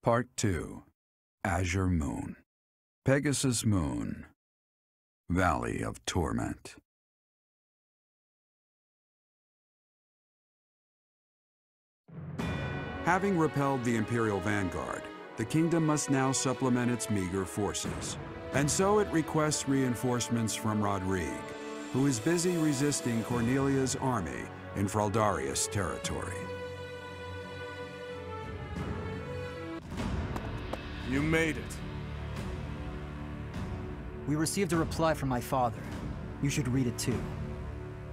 Part 2. Azure Moon. Pegasus Moon. Valley of Torment. Having repelled the Imperial Vanguard, the kingdom must now supplement its meager forces. And so it requests reinforcements from Rodrigue, who is busy resisting Cornelia's army in Fraldarius territory. You made it. We received a reply from my father. You should read it too.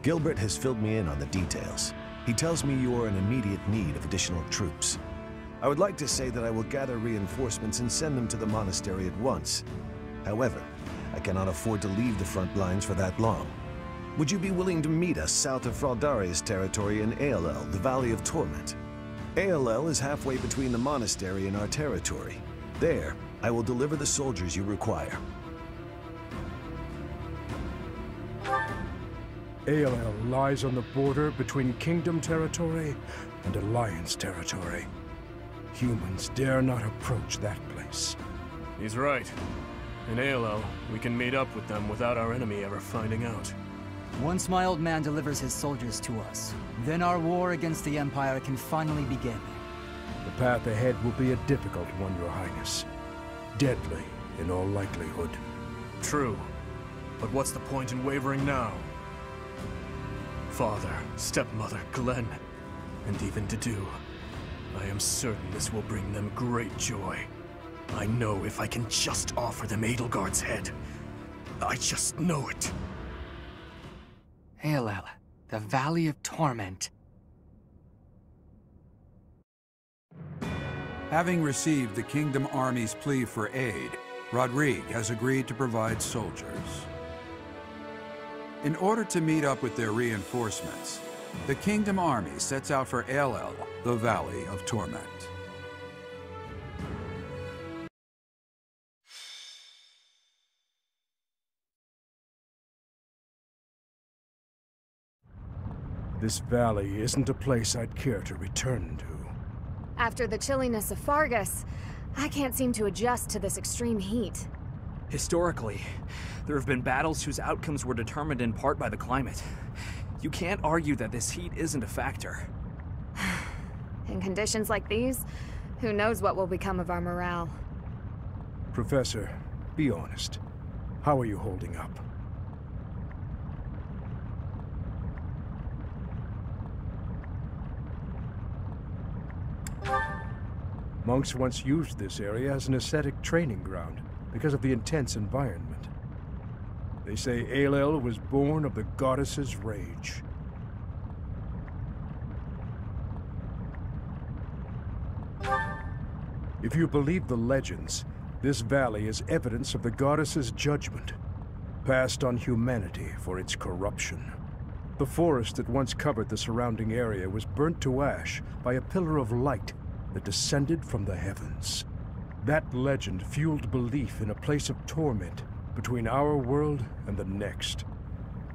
Gilbert has filled me in on the details. He tells me you are in immediate need of additional troops. I would like to say that I will gather reinforcements and send them to the monastery at once. However, I cannot afford to leave the front lines for that long. Would you be willing to meet us south of Fraldarius territory in Aelel, the Valley of Torment? Aelel is halfway between the monastery and our territory. There, I will deliver the soldiers you require. Aelel lies on the border between Kingdom territory and Alliance territory. Humans dare not approach that place. He's right. In Aelel, we can meet up with them without our enemy ever finding out. Once my old man delivers his soldiers to us, then our war against the Empire can finally begin. The path ahead will be a difficult one, Your Highness. Deadly, in all likelihood. True. But what's the point in wavering now? Father, stepmother, Glenn, and even Dedu. I am certain this will bring them great joy. I know if I can just offer them Edelgard's head. I just know it. Aelel, the Valley of Torment. Having received the Kingdom Army's plea for aid, Rodrigue has agreed to provide soldiers. In order to meet up with their reinforcements, the Kingdom Army sets out for Aelel, the Valley of Torment. This valley isn't a place I'd care to return to. After the chilliness of Fargus, I can't seem to adjust to this extreme heat. Historically, there have been battles whose outcomes were determined in part by the climate. You can't argue that this heat isn't a factor. In conditions like these, who knows what will become of our morale. Professor, be honest. How are you holding up? Monks once used this area as an ascetic training ground because of the intense environment. They say Aelel was born of the goddess's rage. If you believe the legends, this valley is evidence of the goddess's judgment, passed on humanity for its corruption. The forest that once covered the surrounding area was burnt to ash by a pillar of light that descended from the heavens. That legend fueled belief in a place of torment between our world and the next,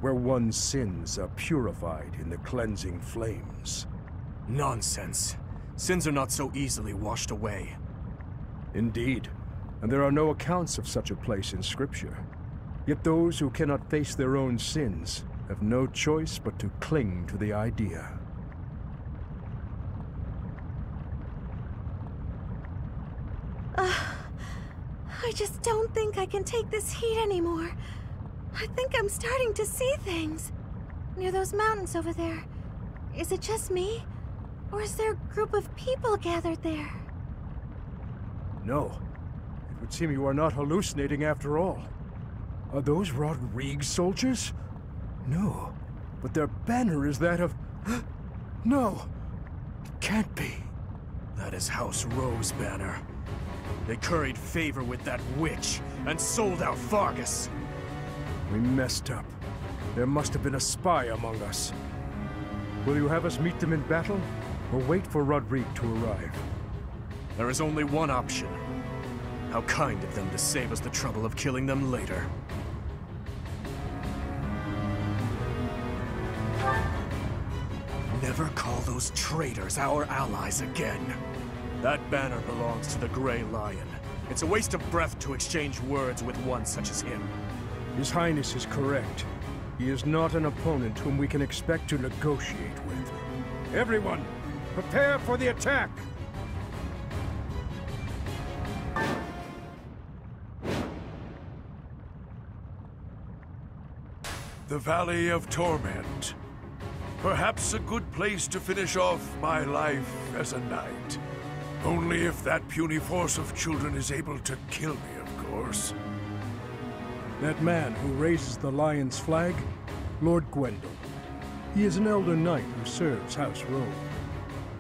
where one's sins are purified in the cleansing flames. Nonsense. Sins are not so easily washed away. Indeed, and there are no accounts of such a place in Scripture. Yet those who cannot face their own sins have no choice but to cling to the idea. I just don't think I can take this heat anymore. I think I'm starting to see things. Near those mountains over there. Is it just me? Or is there a group of people gathered there? No. It would seem you are not hallucinating after all. Are those Rodrigue soldiers? No. But their banner is that of... No! It can't be. That is House Rowe's banner. They curried favor with that witch and sold out Fargus. We messed up. There must have been a spy among us. Will you have us meet them in battle, or wait for Rodrigue to arrive? There is only one option. How kind of them to save us the trouble of killing them later. Never Call those traitors our allies again. That banner belongs to the Grey Lion. It's a waste of breath to exchange words with one such as him. His Highness is correct. He is not an opponent whom we can expect to negotiate with. Everyone, prepare for the attack! The Valley of Torment. Perhaps a good place to finish off my life as a knight. Only if that puny force of children is able to kill me, of course. That man who raises the Lion's flag? Lord Gwendel. He is an elder knight who serves House Rowe.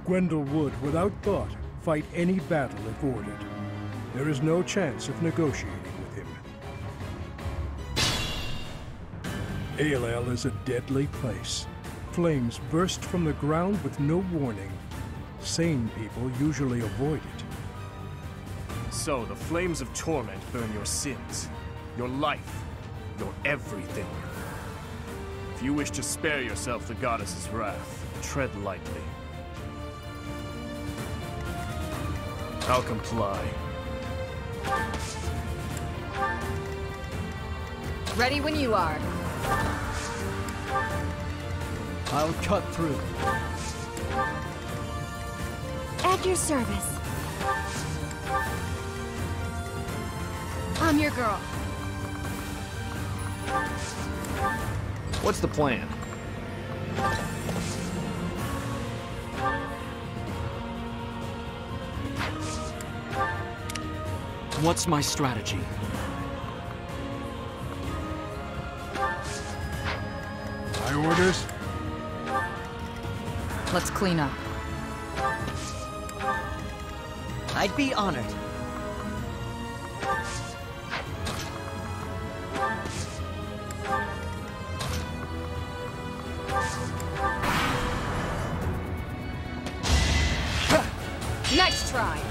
Gwendel would, without thought, fight any battle if ordered. There is no chance of negotiating with him. Aelel is a deadly place. Flames burst from the ground with no warning. Sane people usually avoid it. So, the flames of torment burn your sins, your life, your everything. If you wish to spare yourself the goddess's wrath, tread lightly. I'll comply. Ready when you are. I'll cut through. At your service. I'm your girl. What's the plan? What's my strategy? My orders? Let's clean up. I'd be honored. Nice try.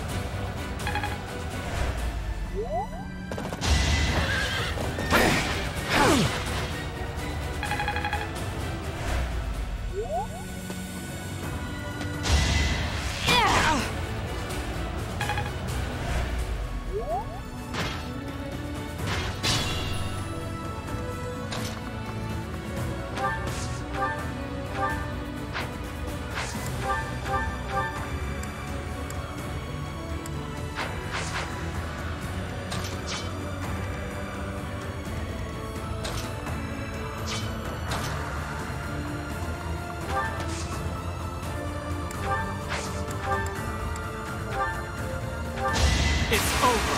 It's over.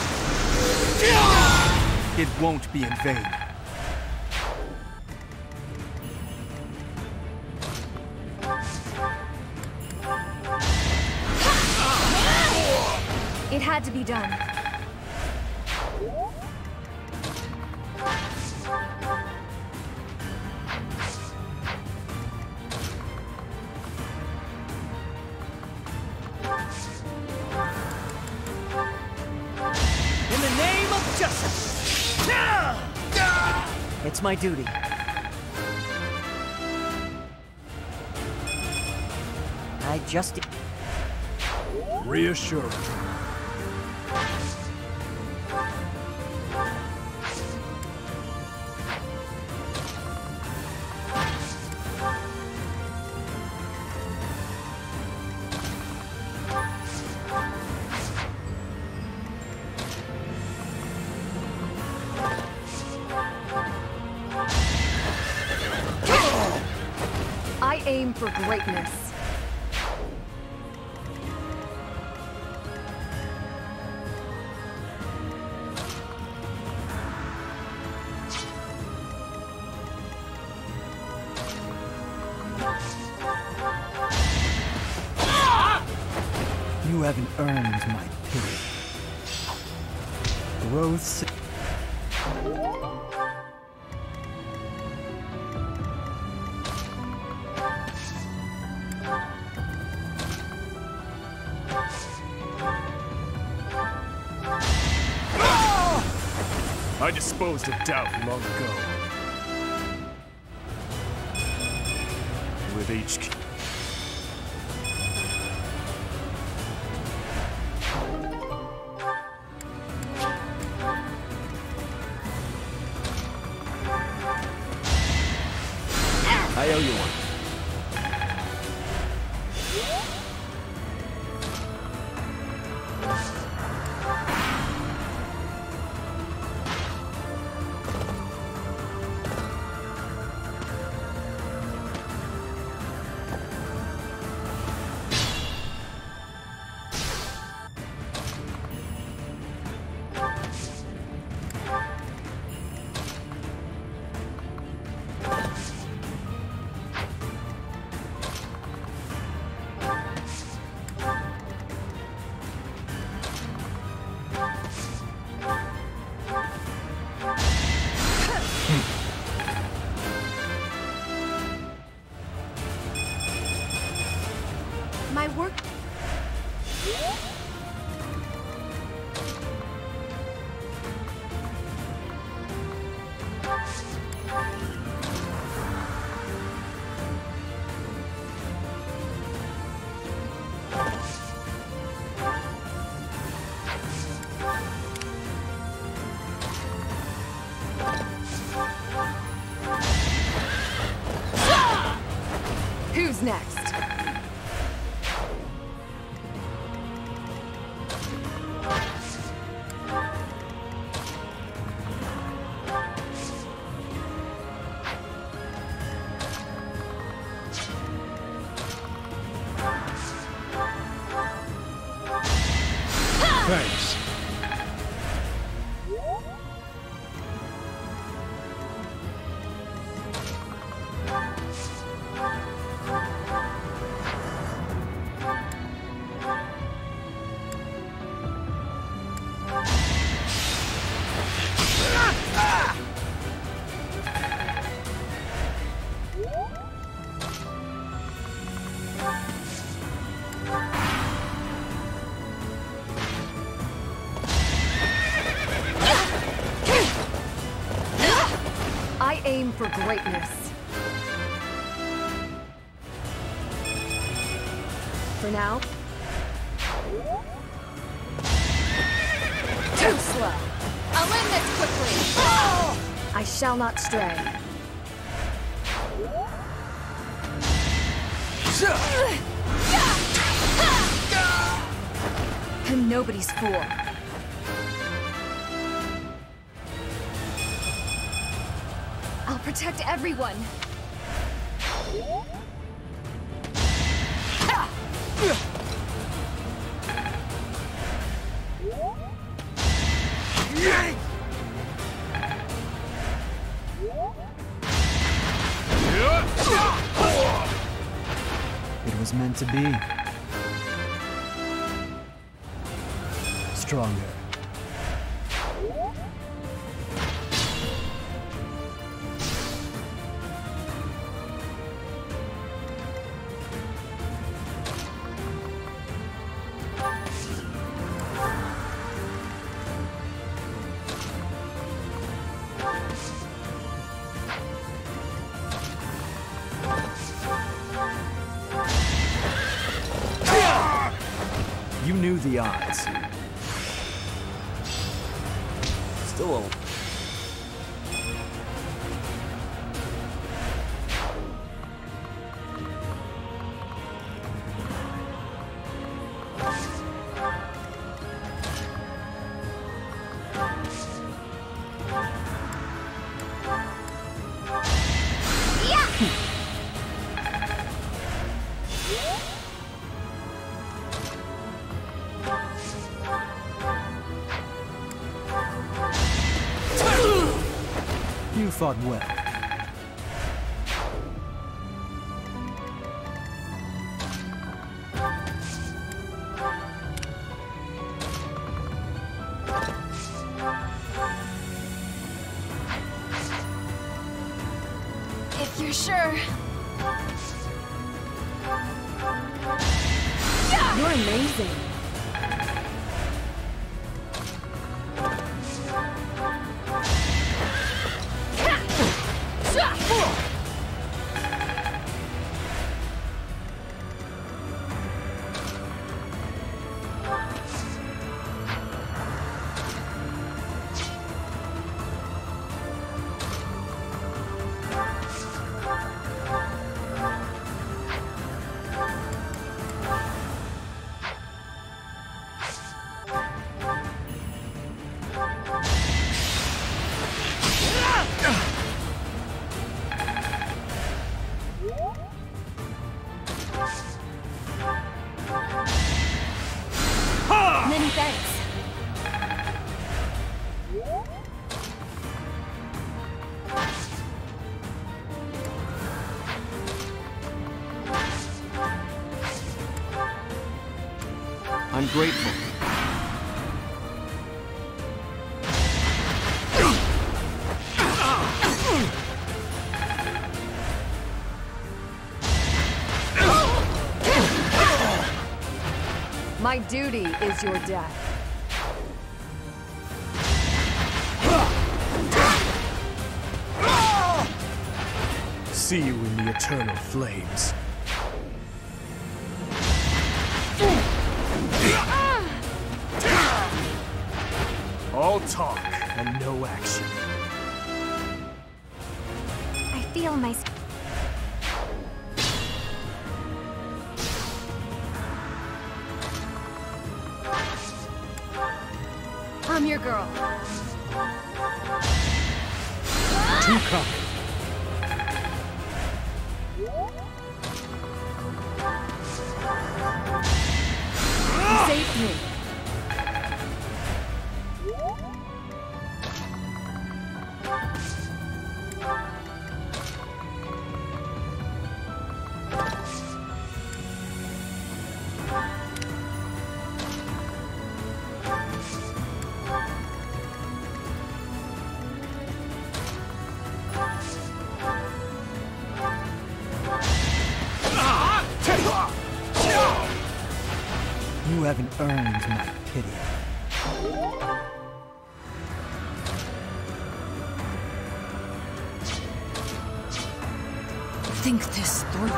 It won't be in vain. It had to be done. In the name of justice! It's my duty. I just... Reassuring. I aim for greatness. You haven't earned my pity. Growth. I disposed of doubt long ago. With each... My work... Who's next? Thanks. I aim for greatness. For now. Too slow. I'll end this quickly. I shall not stray. I'm nobody's fool. I'll protect everyone. It was meant to be. Stronger. You knew the odds. Still a... You fought well. If you're sure. You're amazing. Many thanks. I'm grateful. My duty is your death. See you in the eternal flames. All talk and no action. I feel my... I'm your girl. Too cocky. You saved me. You haven't earned my pity. Think this through.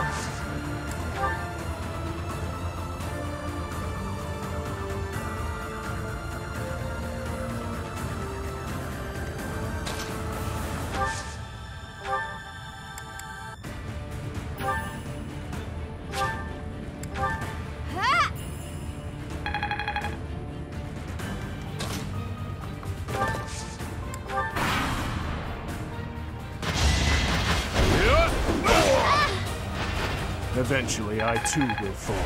Eventually, I too will fall.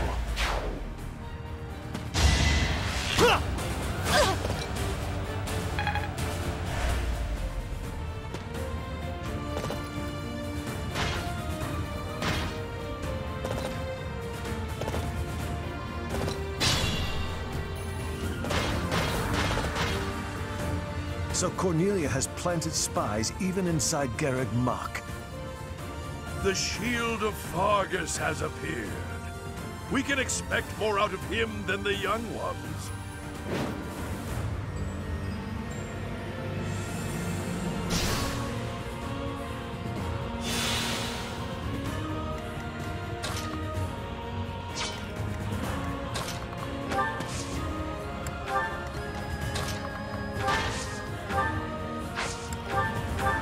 So Cornelia has planted spies even inside Garreg Mach. The shield of Fargus has appeared. We can expect more out of him than the young ones.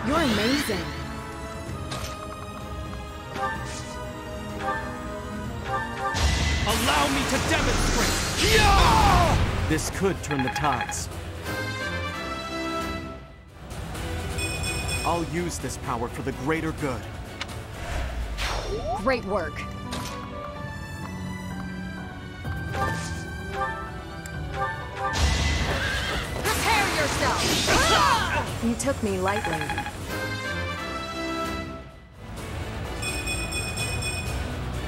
You're amazing. Allow me to demonstrate! Yeah! This could turn the tides. I'll use this power for the greater good. Great work. Prepare yourself! You took me lightly.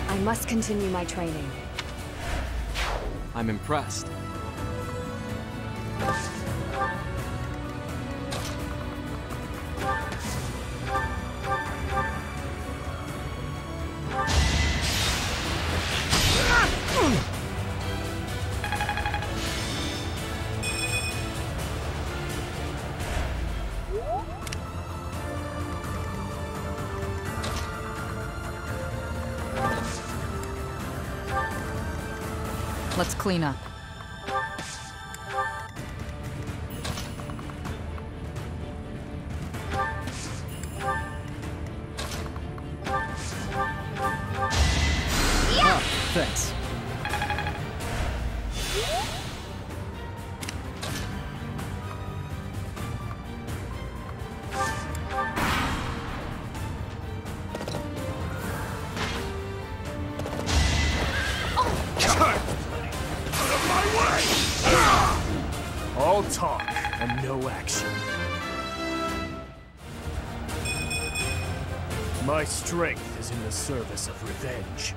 I must continue my training. I'm impressed. Let's clean up. Ah, thanks. All talk and no action. My strength is in the service of revenge.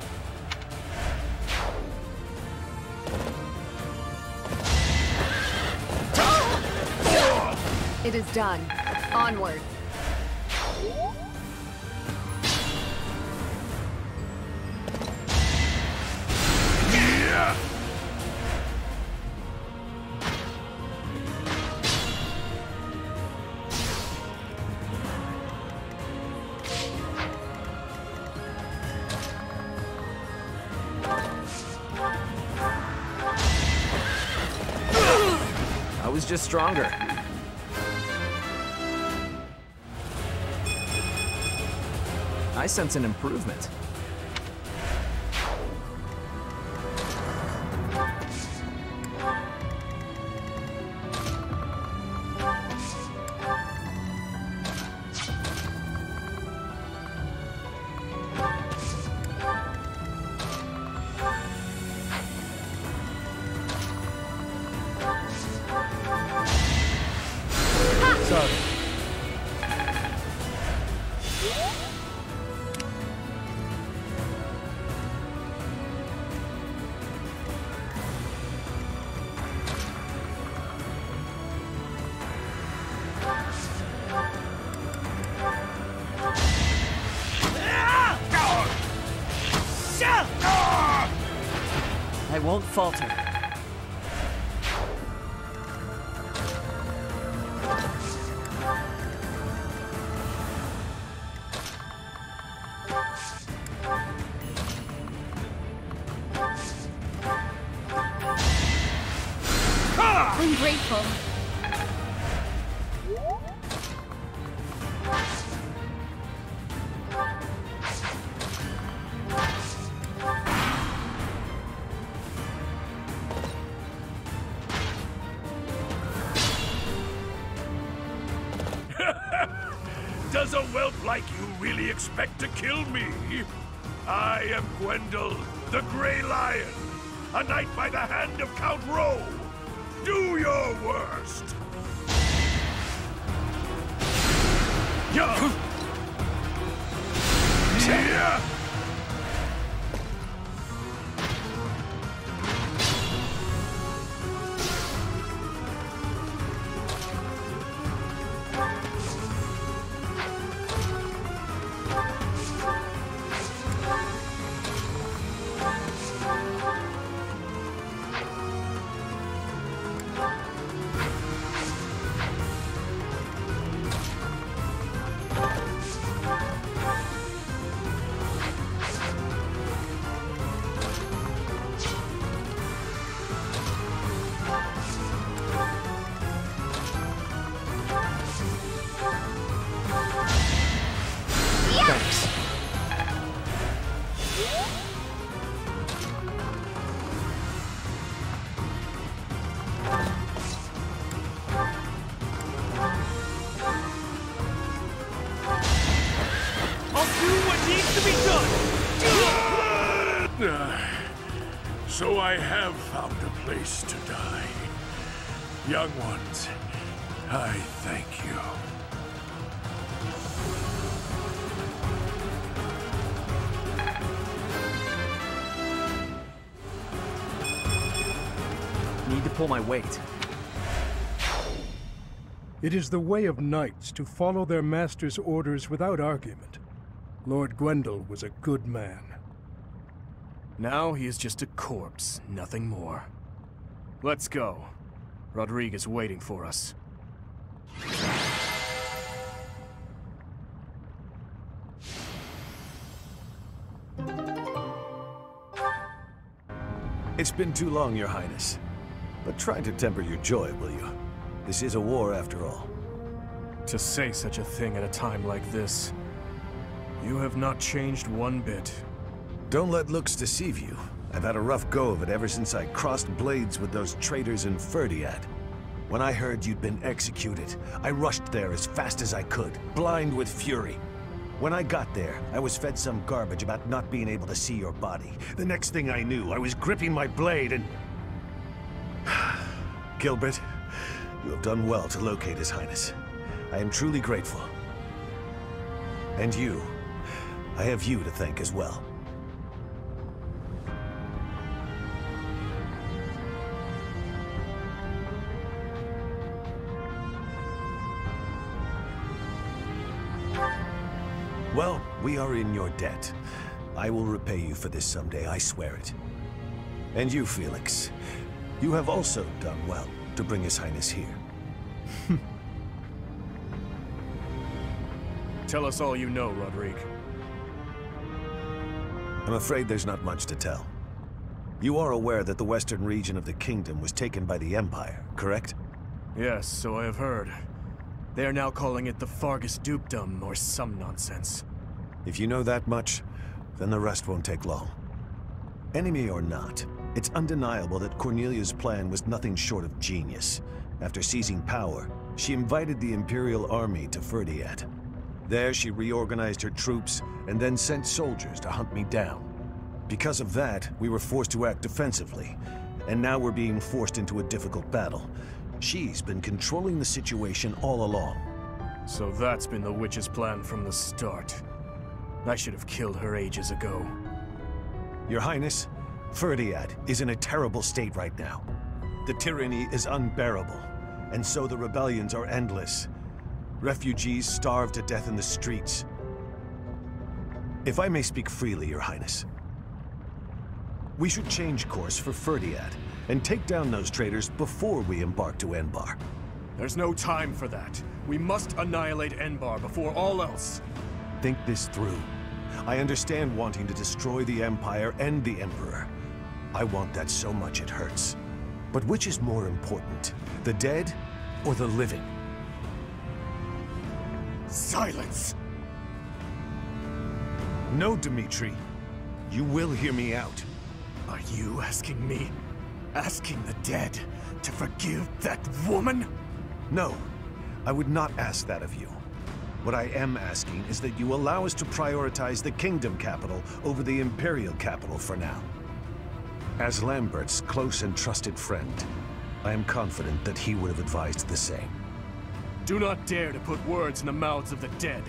It is done. Onward. was just stronger. I sense an improvement. Sorry. I won't falter. Ungrateful. Does a whelp like you really expect to kill me? I am Gwendol, the Grey Lion, a knight by the hand of Count Rowe. Do your worst! Yeah. Thanks. I'll do what needs to be done! So I have found a place to die. Young ones, I thank you. Need to pull my weight. It is the way of knights to follow their master's orders without argument. Lord Gwendol was a good man. Now he is just a corpse, nothing more. Let's go. Rodrigue is waiting for us. It's been too long, Your Highness. But try to temper your joy, will you? This is a war, after all. To say such a thing at a time like this, you have not changed one bit. Don't let looks deceive you. I've had a rough go of it ever since I crossed blades with those traitors in Ferdiad. When I heard you'd been executed, I rushed there as fast as I could, blind with fury. When I got there, I was fed some garbage about not being able to see your body. The next thing I knew, I was gripping my blade and... Gilbert, you have done well to locate His Highness. I am truly grateful. And you, I have you to thank as well. Well, we are in your debt. I will repay you for this someday, I swear it. And you, Felix, you have also done well to bring His Highness here. Tell us all you know, Rodrigue. I'm afraid there's not much to tell. You are aware that the western region of the kingdom was taken by the Empire, correct? Yes, so I have heard. They are now calling it the Fargus Dukedom, or some nonsense. If you know that much, then the rest won't take long. Enemy or not, it's undeniable that Cornelia's plan was nothing short of genius. After seizing power, she invited the Imperial Army to Ferdiat. There she reorganized her troops and then sent soldiers to hunt me down. Because of that, we were forced to act defensively, and now we're being forced into a difficult battle. She's been controlling the situation all along. So that's been the witch's plan from the start. I should have killed her ages ago. Your Highness, Ferdiat is in a terrible state right now. The tyranny is unbearable, and so the rebellions are endless. Refugees starve to death in the streets. If I may speak freely, Your Highness, we should change course for Ferdiat and take down those traitors before we embark to Enbar. There's no time for that. We must annihilate Enbar before all else. Think this through. I understand wanting to destroy the Empire and the Emperor. I want that so much it hurts. But which is more important, the dead or the living? Silence! No, Dmitri. You will hear me out. Are you asking me? Asking the dead to forgive that woman? No, I would not ask that of you. What I am asking is that you allow us to prioritize the Kingdom capital over the Imperial capital for now. As Lambert's close and trusted friend, I am confident that he would have advised the same. Do not dare to put words in the mouths of the dead.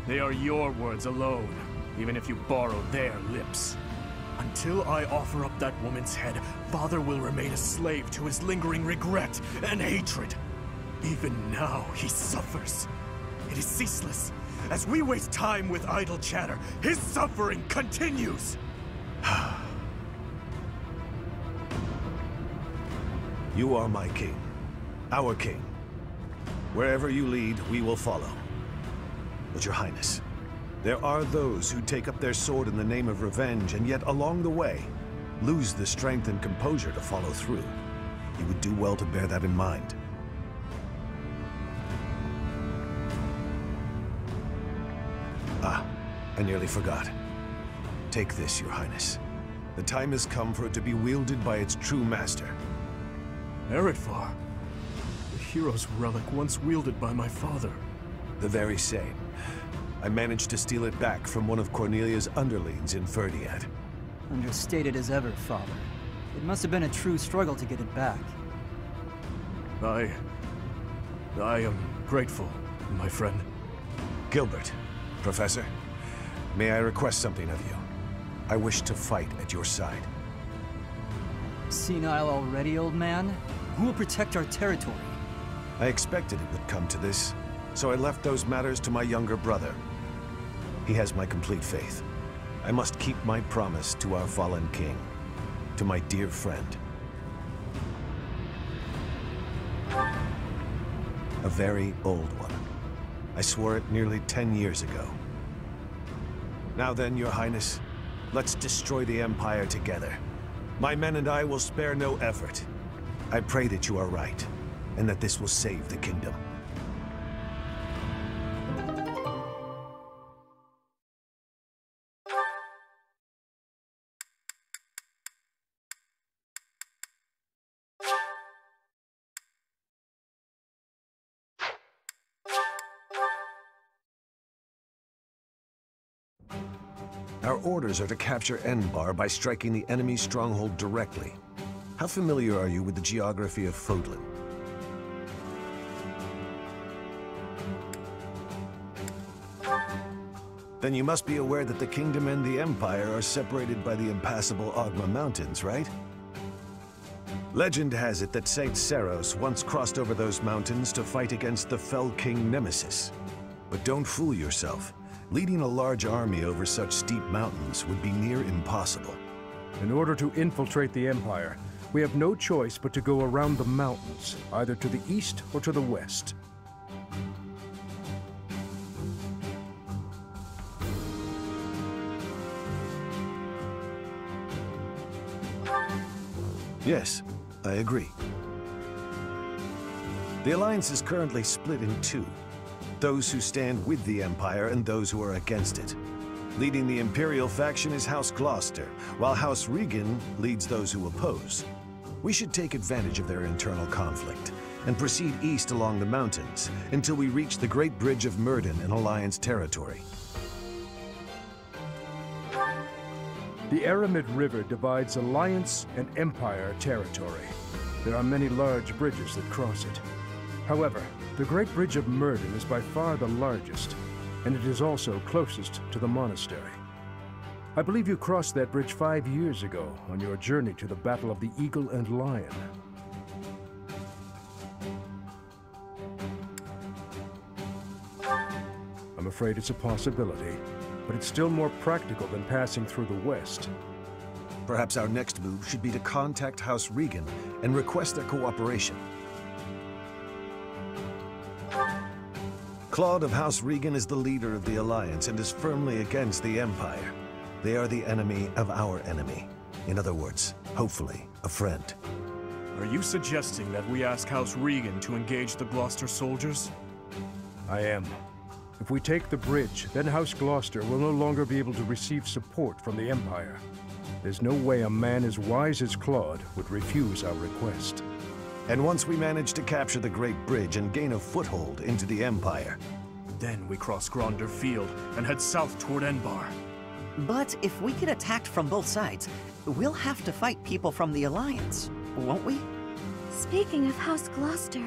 They are your words alone, even if you borrow their lips. Until I offer up that woman's head, Father will remain a slave to his lingering regret and hatred. Even now, he suffers. It is ceaseless. As we waste time with idle chatter, his suffering continues! You are my king. Our king. Wherever you lead, we will follow. But Your Highness, there are those who take up their sword in the name of revenge, and yet along the way, lose the strength and composure to follow through. You would do well to bear that in mind. Ah, I nearly forgot. Take this, Your Highness. The time has come for it to be wielded by its true master. Eretvar, the hero's relic once wielded by my father. The very same. I managed to steal it back from one of Cornelia's underlings in Ferdiat. Understated as ever, Father. It must have been a true struggle to get it back. I am grateful, my friend. Gilbert, Professor, may I request something of you? I wish to fight at your side. Senile already, old man? Who will protect our territory? I expected it would come to this, so I left those matters to my younger brother. He has my complete faith. I must keep my promise to our fallen king, to my dear friend. A very old one. I swore it nearly 10 years ago. Now then, Your Highness, let's destroy the Empire together. My men and I will spare no effort. I pray that you are right, and that this will save the kingdom. Our orders are to capture Enbar by striking the enemy's stronghold directly. How familiar are you with the geography of Fodlan? Then you must be aware that the Kingdom and the Empire are separated by the impassable Ogma Mountains, right? Legend has it that Saint Seros once crossed over those mountains to fight against the Fell King Nemesis. But don't fool yourself. Leading a large army over such steep mountains would be near impossible. In order to infiltrate the Empire, we have no choice but to go around the mountains, either to the east or to the west. Yes, I agree. The Alliance is currently split in two. Those who stand with the Empire and those who are against it. Leading the Imperial faction is House Gloucester, while House Regan leads those who oppose. We should take advantage of their internal conflict and proceed east along the mountains until we reach the Great Bridge of Myrddin in Alliance territory. The Aramid River divides Alliance and Empire territory. There are many large bridges that cross it. However, the Great Bridge of Myrddin is by far the largest, and it is also closest to the monastery. I believe you crossed that bridge 5 years ago on your journey to the Battle of the Eagle and Lion. I'm afraid it's a possibility, but it's still more practical than passing through the west. Perhaps our next move should be to contact House Regan and request their cooperation. Claude of House Regan is the leader of the Alliance and is firmly against the Empire. They are the enemy of our enemy. In other words, hopefully, a friend. Are you suggesting that we ask House Regan to engage the Gloucester soldiers? I am. If we take the bridge, then House Gloucester will no longer be able to receive support from the Empire. There's no way a man as wise as Claude would refuse our request. And once we manage to capture the Great Bridge and gain a foothold into the Empire, then we cross Gronder Field and head south toward Enbar. But if we get attacked from both sides, we'll have to fight people from the Alliance, won't we? Speaking of House Gloucester,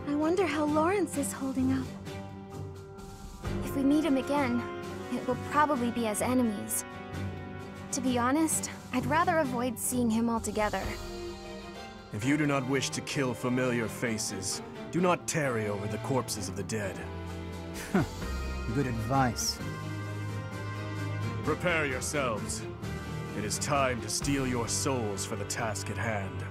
I wonder how Lawrence is holding up. If we meet him again, it will probably be as enemies. To be honest, I'd rather avoid seeing him altogether. If you do not wish to kill familiar faces, do not tarry over the corpses of the dead. Good advice. Prepare yourselves. It is time to steel your souls for the task at hand.